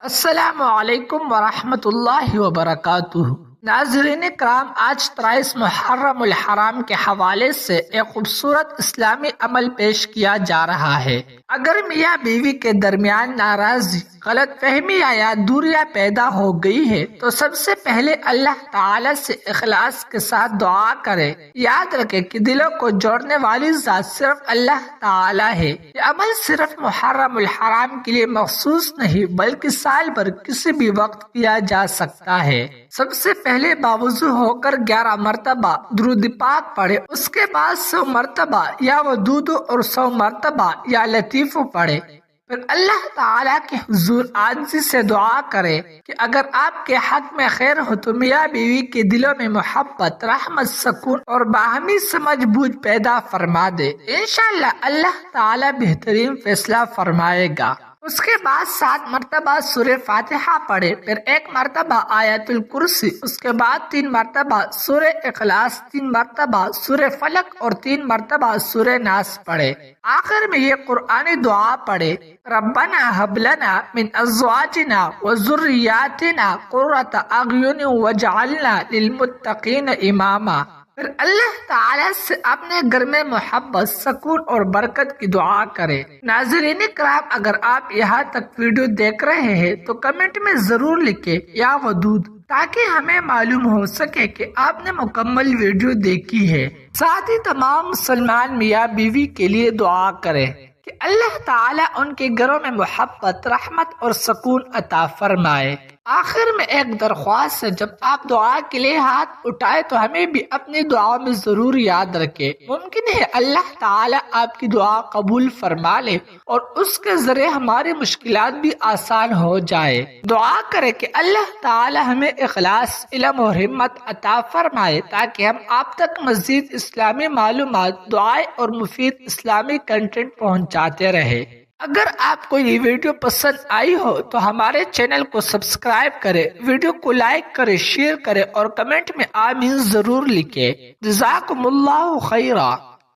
السلام علیکم ورحمۃ اللہ وبرکاتہ۔ ناظرین کرام، آج 23 محرم الحرام کے حوالے سے ایک خوبصورت اسلامی عمل پیش کیا جا رہا ہے۔ اگر میاں بیوی کے درمیان ناراضی، غلط فہمی یا دوریاں پیدا ہو گئی ہے تو سب سے پہلے اللہ تعالی سے اخلاص کے ساتھ دعا کرے۔ یاد رکھے کہ دلوں کو جوڑنے والی ذات صرف اللہ تعالی ہے۔ یہ عمل صرف محرم الحرام کے لیے مخصوص نہیں بلکہ سال بھر کسی بھی وقت کیا جا سکتا ہے۔ سب سے پہلے باوضو ہو کر 11 مرتبہ درود پاک پڑھے، اس کے بعد 100 مرتبہ یا ودود اور 100 مرتبہ یا لطیف پڑھے۔ پھر اللہ تعالیٰ کے حضور عاجزی سے دعا کرے کہ اگر آپ کے حق میں خیر ہو تو میاں بیوی کے دلوں میں محبت، رحمت، سکون اور باہمی سمجھ بوجھ پیدا فرما دے۔ انشاءاللہ اللہ تعالیٰ بہترین فیصلہ فرمائے گا۔ اس کے بعد 7 مرتبہ سورہ فاتحہ پڑھے، پھر 1 مرتبہ آیت الکرسی، اس کے بعد 3 مرتبہ سورہ اخلاص، 3 مرتبہ سورہ فلق اور 3 مرتبہ سورہ ناس پڑھے۔ آخر میں یہ قرآنی دعا پڑھے، ربنا هب لنا من ازواجنا وذریاتنا قرۃ اعین واجعلنا للمتقین اماما۔ پھر اللہ تعالیٰ سے اپنے گھر میں محبت، سکون اور برکت کی دعا کرے۔ ناظرین کرام، اگر آپ یہاں تک ویڈیو دیکھ رہے ہیں تو کمنٹ میں ضرور لکھیں یا ودود، تاکہ ہمیں معلوم ہو سکے کہ آپ نے مکمل ویڈیو دیکھی ہے۔ ساتھ ہی تمام مسلمان میاں بیوی کے لیے دعا کریں کہ اللہ تعالیٰ ان کے گھروں میں محبت، رحمت اور سکون عطا فرمائے۔ آخر میں ایک درخواست ہے، جب آپ دعا کے لیے ہاتھ اٹھائے تو ہمیں بھی اپنی دعاؤں میں ضرور یاد رکھے۔ ممکن ہے اللہ تعالیٰ آپ کی دعا قبول فرما لے اور اس کے ذریعے ہماری مشکلات بھی آسان ہو جائے۔ دعا کرے کہ اللہ تعالیٰ ہمیں اخلاص، علم اور ہمت عطا فرمائے تاکہ ہم آپ تک مزید اسلامی معلومات، دعائیں اور مفید اسلامی کنٹینٹ پہنچاتے رہے۔ اگر آپ کو یہ ویڈیو پسند آئی ہو تو ہمارے چینل کو سبسکرائب کرے، ویڈیو کو لائک کرے، شیئر کرے اور کمنٹ میں آمین ضرور لکھے۔ جزاکم اللہ خیرا۔